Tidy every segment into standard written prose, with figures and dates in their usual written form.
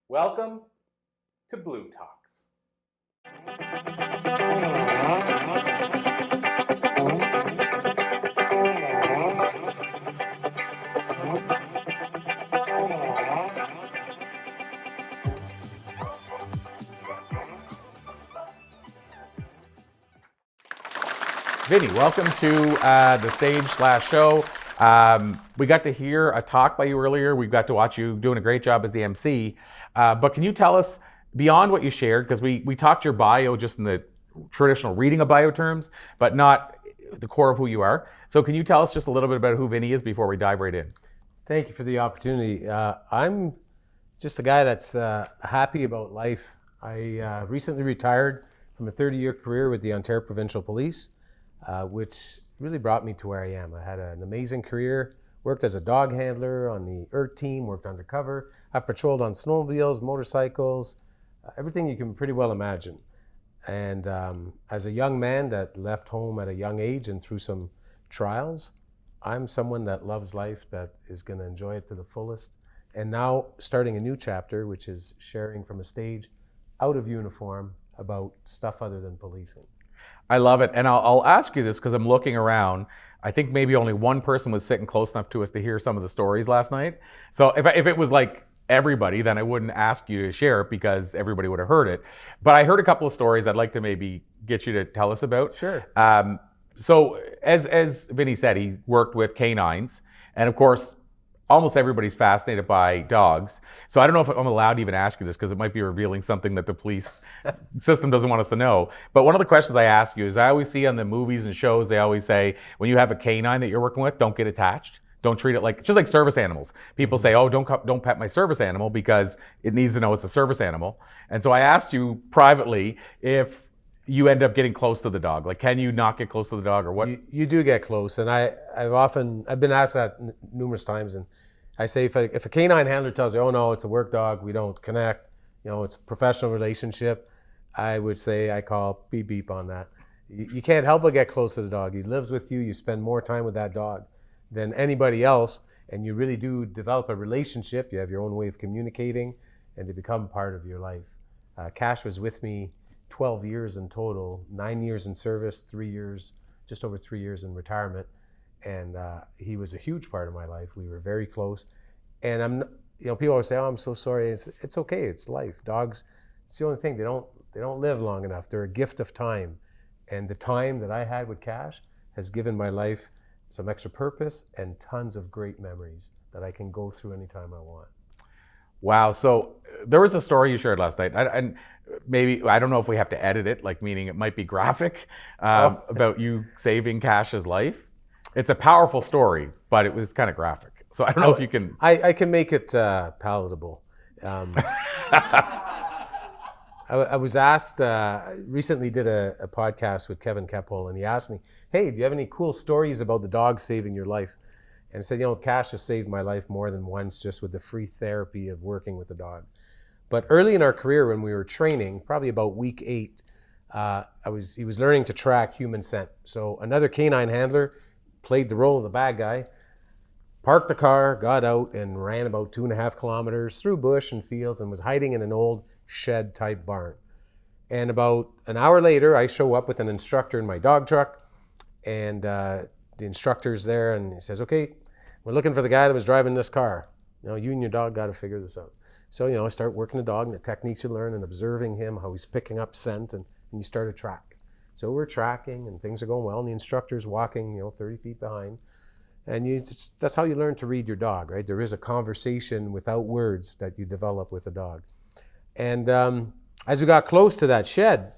Welcome to bLU Talks. Vinny, welcome to the stage/show. We got to hear a talk by you earlier. We got to watch you doing a great job as the MC. But can you tell us, beyond what you shared, because we talked your bio just in the traditional reading of bio terms, but not the core of who you are. So can you tell us just a little bit about who Vinny is before we dive right in? Thank you for the opportunity. I'm just a guy that's happy about life. I recently retired from a 30-year career with the Ontario Provincial Police, which really brought me to where I am. I had an amazing career, worked as a dog handler on the ERT team, worked undercover. I've patrolled on snowmobiles, motorcycles, everything you can pretty well imagine. And as a young man that left home at a young age and through some trials, I'm someone that loves life, that is going to enjoy it to the fullest. And now starting a new chapter, which is sharing from a stage out of uniform about stuff other than policing. I love it. And I'll ask you this because I'm looking around. I think maybe only one person was sitting close enough to us to hear some of the stories last night. So if it was like everybody, then I wouldn't ask you to share it because everybody would have heard it. But I heard a couple of stories I'd like to maybe get you to tell us about. Sure. So as Vinny said, he worked with canines. And of course, almost everybody's fascinated by dogs. So I don't know if I'm allowed to even ask you this because it might be revealing something that the police system doesn't want us to know. But one of the questions I ask you is, I always see on the movies and shows, they always say, when you have a canine that you're working with, don't get attached. Don't treat it like, just like service animals. People say, oh, don't pet my service animal because it needs to know it's a service animal. And so I asked you privately if you end up getting close to the dog. Like, can you not get close to the dog or what? You do get close. And I've been asked that numerous times. And I say, if a canine handler tells you, oh no, it's a work dog, we don't connect, it's a professional relationship, I would say I call beep beep on that. You can't help but get close to the dog. He lives with you. You spend more time with that dog than anybody else. And you really do develop a relationship. You have your own way of communicating and they become part of your life. Cash was with me 12 years in total, 9 years in service, 3 years, just over 3 years in retirement. And he was a huge part of my life. We were very close. And people always say, oh, I'm so sorry. It's okay, it's life. Dogs, it's the only thing, they don't live long enough. They're a gift of time. And the time that I had with Cash has given my life some extra purpose and tons of great memories that I can go through anytime I want. Wow. So there was a story you shared last night, and maybe, I don't know if we have to edit it, like meaning it might be graphic, about you saving Cash's life. It's a powerful story, but it was kind of graphic. So I don't know if you can... I can make it palatable. I was asked, recently did a podcast with Kevin Keppel, and he asked me, hey, do you have any cool stories about the dog saving your life? And I said, Cash has saved my life more than once just with the free therapy of working with the dog. But early in our career when we were training, probably about week 8, he was learning to track human scent. So another canine handler played the role of the bad guy, parked the car, got out and ran about 2.5 kilometers through bush and fields and was hiding in an old shed type barn. And about an hour later, I show up with an instructor in my dog truck, and the instructor's there, and he says, okay, we're looking for the guy that was driving this car. You and your dog got to figure this out. So, I start working the dog and the techniques you learn and observing him, how he's picking up scent, and you start a track. So we're tracking and things are going well, and the instructor's walking, 30 feet behind. And that's how you learn to read your dog, right? There is a conversation without words that you develop with a dog. And as we got close to that shed,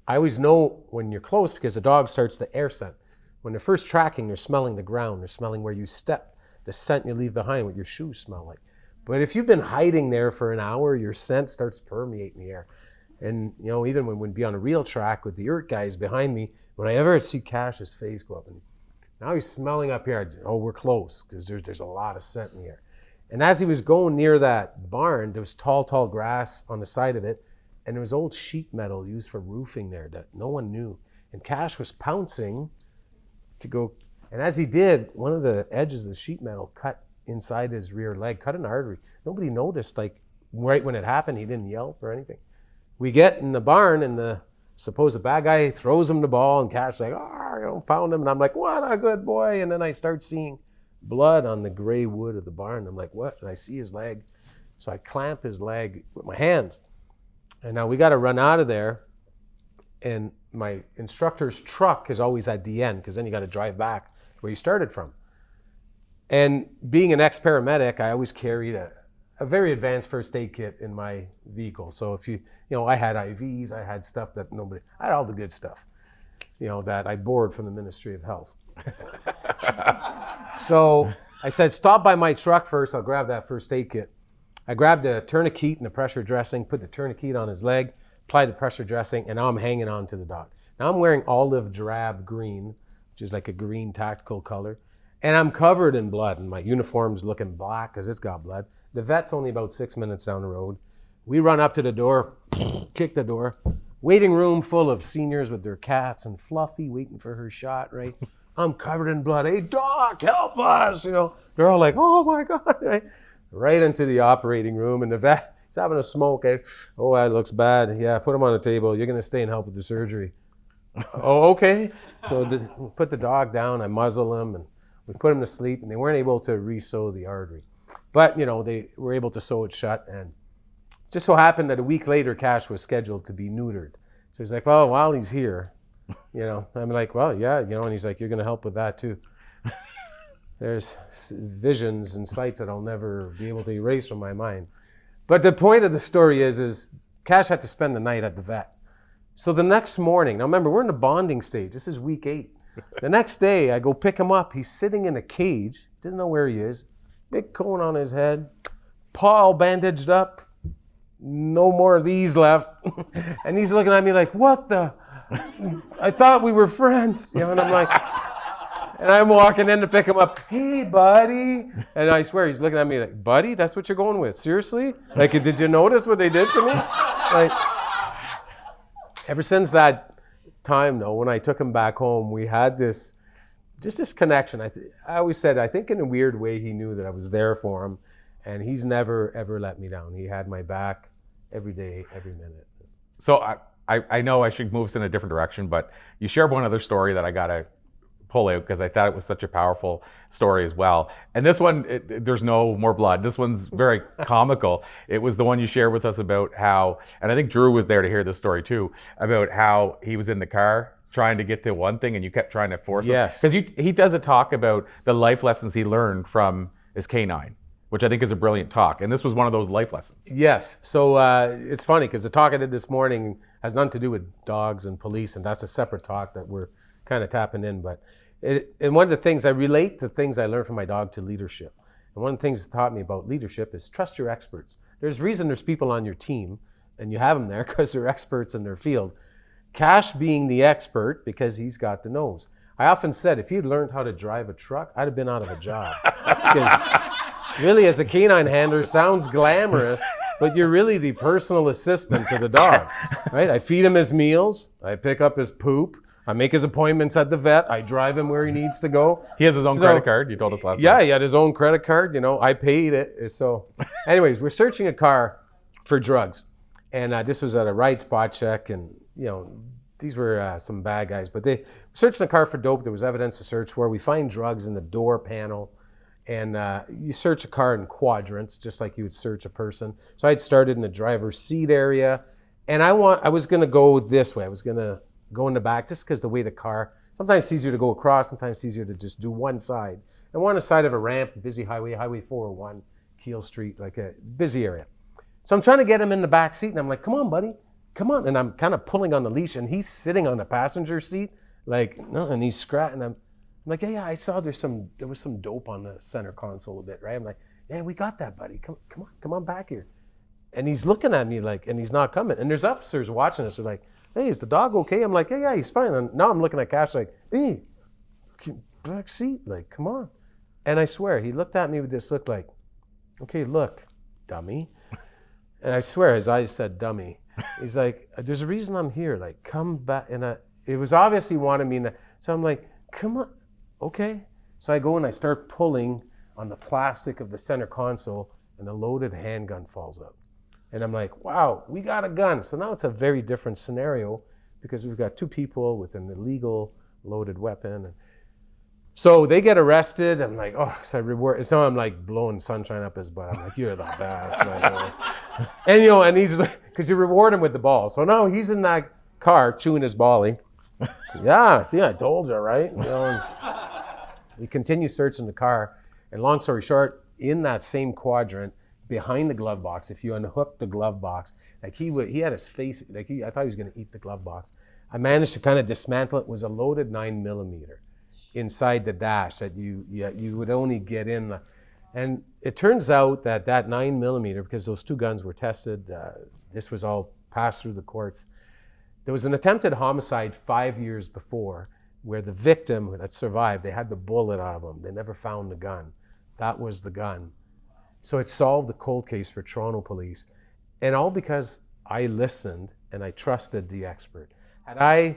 I always know when you're close because the dog starts to air scent. When they're first tracking, they're smelling the ground, they're smelling where you step, the scent you leave behind, what your shoes smell like. But if you've been hiding there for an hour, your scent starts permeating the air. And even when we'd be on a real track with the ERT guys behind me, when I ever see Cash's face go up, and now he's smelling up here, we're close, because there's a lot of scent in the air. And as he was going near that barn, there was tall grass on the side of it, and there was old sheet metal used for roofing there that no one knew. And Cash was pouncing to go, and as he did, one of the edges of the sheet metal cut inside his rear leg, cut an artery. Nobody noticed, right when it happened, he didn't yelp or anything. We get in the barn, and the supposed bad guy throws him the ball, and Cash like, found him. And I'm like, what a good boy. And then I start seeing blood on the gray wood of the barn. I'm like, what? And I see his leg. So I clamp his leg with my hands. And now we got to run out of there. And my instructor's truck is always at the end, because then you got to drive back where you started from. And being an ex-paramedic, I always carried a very advanced first aid kit in my vehicle. So if I had IVs, I had stuff that I had all the good stuff, that I borrowed from the Ministry of Health. So I said, stop by my truck first, I'll grab that first aid kit. I grabbed a tourniquet and a pressure dressing, put the tourniquet on his leg, applied the pressure dressing, and now I'm hanging on to the dog. Now I'm wearing olive drab green, which is like a green tactical color, and I'm covered in blood, and my uniform's looking black because it's got blood. The vet's only about 6 minutes down the road. We run up to the door, kick the door. Waiting room full of seniors with their cats, and Fluffy waiting for her shot, right? I'm covered in blood. Hey, doc, help us! They're all like, oh my God, right into the operating room, and the vet, he's having a smoke. Oh, that looks bad. Yeah, put him on the table. You're going to stay and help with the surgery. Oh, okay. So we put the dog down. I muzzle him, and we put him to sleep, and they weren't able to re-sew the artery. But, they were able to sew it shut. And it just so happened that a week later, Cash was scheduled to be neutered. So he's like, well, while he's here, I'm like, well, yeah, and he's like, you're going to help with that too. There's visions and sights that I'll never be able to erase from my mind. But the point of the story is Cash had to spend the night at the vet. So the next morning, now remember, we're in the bonding stage. This is week 8. The next day, I go pick him up. He's sitting in a cage. He doesn't know where he is. Big cone on his head. Paw all bandaged up. No more of these left. And he's looking at me like, what the? I thought we were friends. And I'm like, and I'm walking in to pick him up. Hey, buddy. And I swear, he's looking at me like, buddy, that's what you're going with? Seriously? Like, did you notice what they did to me? Like, ever since that time, though, when I took him back home, we had this connection. I always said, I think in a weird way, he knew that I was there for him. And he's never, ever let me down. He had my back every day, every minute. So I know I should move us in a different direction, but you shared one other story that I got to pull out because I thought it was such a powerful story as well. And this one, there's no more blood. This one's very comical. It was the one you shared with us about how, and I think Drew was there to hear this story too, about how he was in the car trying to get to one thing and you kept trying to force him. Yes. Because he does a talk about the life lessons he learned from his canine, which I think is a brilliant talk. And this was one of those life lessons. Yes. So it's funny because the talk I did this morning has nothing to do with dogs and police, and that's a separate talk that we're kind of tapping in. But and one of the things I relate to things I learned from my dog to leadership. And one of the things it taught me about leadership is trust your experts. There's reason there's people on your team, and you have them there because they're experts in their field. Cash being the expert because he's got the nose. I often said if he'd learned how to drive a truck, I'd have been out of a job. Because really, as a canine handler, sounds glamorous, but you're really the personal assistant to the dog, right? I feed him his meals, I pick up his poop, I make his appointments at the vet, I drive him where he needs to go. He has his own credit card, you told us last time. Yeah, he had his own credit card, I paid it. So anyways, we're searching a car for drugs. And this was at a right spot check, and these were some bad guys, but they searched the car for dope. There was evidence to search for. We find drugs in the door panel. And you search a car in quadrants, just like you would search a person. So I'd started in the driver's seat area, and I was going to go this way. I was going to go in the back, just because the way the car. Sometimes it's easier to go across. Sometimes it's easier to just do one side. And one side of a ramp, busy highway, Highway 401, Keel Street, like a busy area. So I'm trying to get him in the back seat, and I'm like, "Come on, buddy, come on!" And I'm kind of pulling on the leash, and he's sitting on the passenger seat, like, no, and he's scratching. I'm like, yeah, I saw there was some dope on the center console a bit, right? I'm like, yeah, we got that, buddy. Come on back here. And he's looking at me like, and he's not coming. And there's officers watching us. They're like, hey, is the dog okay? I'm like, yeah, he's fine. And now I'm looking at Cash like, hey, back seat, like, come on. And I swear, he looked at me with this look like, okay, look, dummy. And I swear, his eyes said dummy. He's like, there's a reason I'm here. Like, come back. And it was obvious he wanted me. So I'm like, come on. Okay. So I go and I start pulling on the plastic of the center console, and the loaded handgun falls out. And I'm like, wow, we got a gun. So now it's a very different scenario because we've got 2 people with an illegal loaded weapon. And so they get arrested. I'm like, oh, so I reward. So I'm like blowing sunshine up his butt. I'm like, you're the best. And and he's like, because you reward him with the ball. So now he's in that car chewing his ballie. Yeah, see, I told you, right? And we continue searching the car. And long story short, in that same quadrant, behind the glove box, if you unhook the glove box, like he had his face, like I thought he was going to eat the glove box. I managed to kind of dismantle it. It was a loaded 9mm inside the dash that you would only get in. And it turns out that 9mm, because those 2 guns were tested, this was all passed through the courts. There was an attempted homicide 5 years before where the victim that survived, they had the bullet out of him. They never found the gun. That was the gun. So it solved the cold case for Toronto police. And all because I listened and I trusted the expert. Had I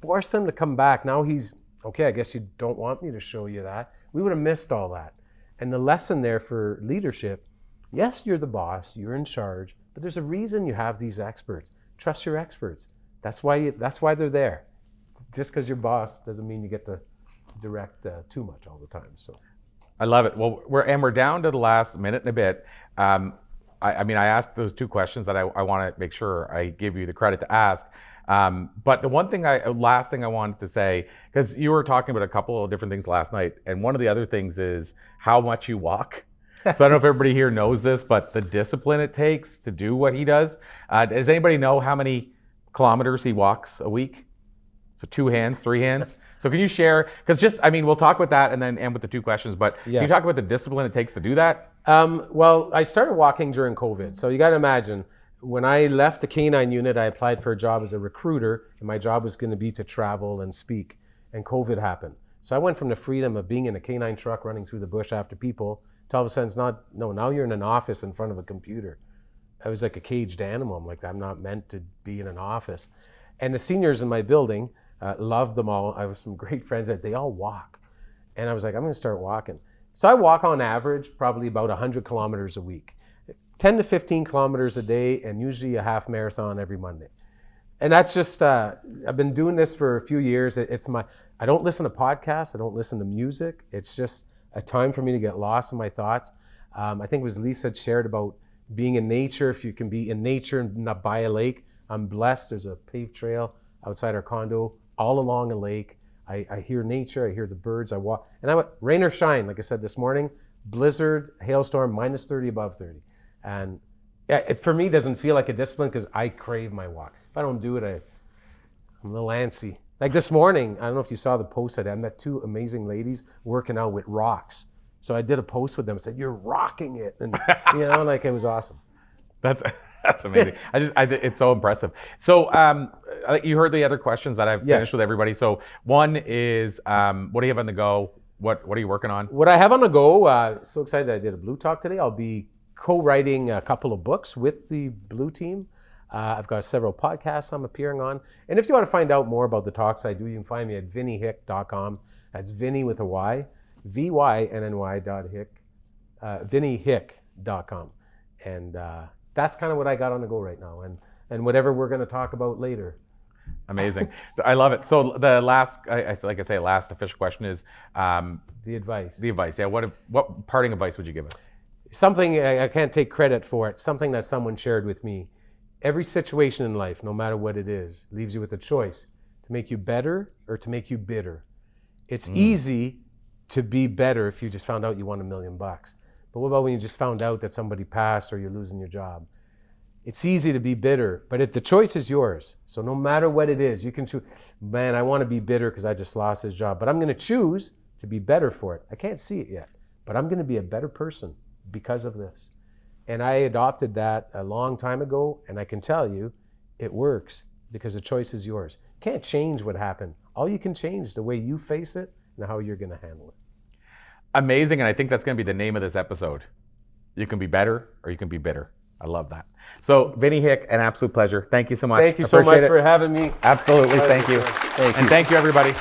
forced him to come back, now he's, okay, I guess you don't want me to show you that. We would have missed all that. And the lesson there for leadership, yes, you're the boss, you're in charge, but there's a reason you have these experts. Trust your experts. That's why they're there. Just because you're boss doesn't mean you get to direct too much all the time. So, I love it. Well, we're down to the last minute and a bit. I asked those 2 questions that I want to make sure I give you the credit to ask. But the last thing I wanted to say, because you were talking about a couple of different things last night, and one of the other things is how much you walk. So I don't know if everybody here knows this, but the discipline it takes to do what he does. Does anybody know how many kilometers he walks a week? So 2 hands, 3 hands. So can you share, because we'll talk about that and then end with the 2 questions, but Can you talk about the discipline it takes to do that? Well, I started walking during COVID. So you got to imagine, when I left the K9 unit, I applied for a job as a recruiter, and my job was going to be to travel and speak, and COVID happened. So I went from the freedom of being in a K9 truck running through the bush after people to all of a sudden now you're in an office in front of a computer. I was like a caged animal. I'm like, I'm not meant to be in an office. And the seniors in my building, loved them all. I have some great friends that they all walk. And I was like, I'm going to start walking. So I walk on average probably about 100 kilometers a week, 10 to 15 kilometers a day, and usually a half marathon every Monday. And that's just, I've been doing this for a few years. I don't listen to podcasts. I don't listen to music. It's just a time for me to get lost in my thoughts. I think it was Lisa had shared about being in nature. If you can be in nature and not by a lake, I'm blessed. There's a paved trail outside our condo, all along a lake. I hear nature, I hear the birds, I walk. And I went, rain or shine, like I said this morning, blizzard, hailstorm, minus 30, above 30. And it for me doesn't feel like a discipline because I crave my walk. If I don't do it, I'm a little antsy. Like this morning, I don't know if you saw the post I met 2 amazing ladies working out with rocks. So I did a post with them and said, you're rocking it. And it was awesome. That's amazing. It's so impressive. So you heard the other questions that I've finished with everybody. So one is, what do you have on the go? What are you working on? What I have on the go, so excited that I did a bLU talk today. I'll be co-writing a couple of books with the bLU team. I've got several podcasts I'm appearing on. And if you want to find out more about the talks I do, you can find me at vynnyhick.com. That's Vinnie with a Y, VYNNY.hick, vynnyhick.com. And that's kind of what I got on the go right now, and whatever we're going to talk about later. Amazing. So I love it. So the last, last official question is the advice. The advice. Yeah. What parting advice would you give us? Something I can't take credit for it. Something that someone shared with me. Every situation in life, no matter what it is, leaves you with a choice to make you better or to make you bitter. It's easy to be better if you just found out you won $1 million. But what about when you just found out that somebody passed or you're losing your job? It's easy to be bitter, but the choice is yours. So no matter what it is, you can choose, man, I want to be bitter because I just lost this job, but I'm going to choose to be better for it. I can't see it yet, but I'm going to be a better person because of this. And I adopted that a long time ago, and I can tell you it works because the choice is yours. You can't change what happened. All you can change is the way you face it and how you're going to handle it. Amazing, and I think that's going to be the name of this episode. You can be better or you can be bitter. I love that. So, Vynny Hick, an absolute pleasure. Thank you so much. Thank you so much for having me. Absolutely, thank you. Thank you. And thank you, everybody.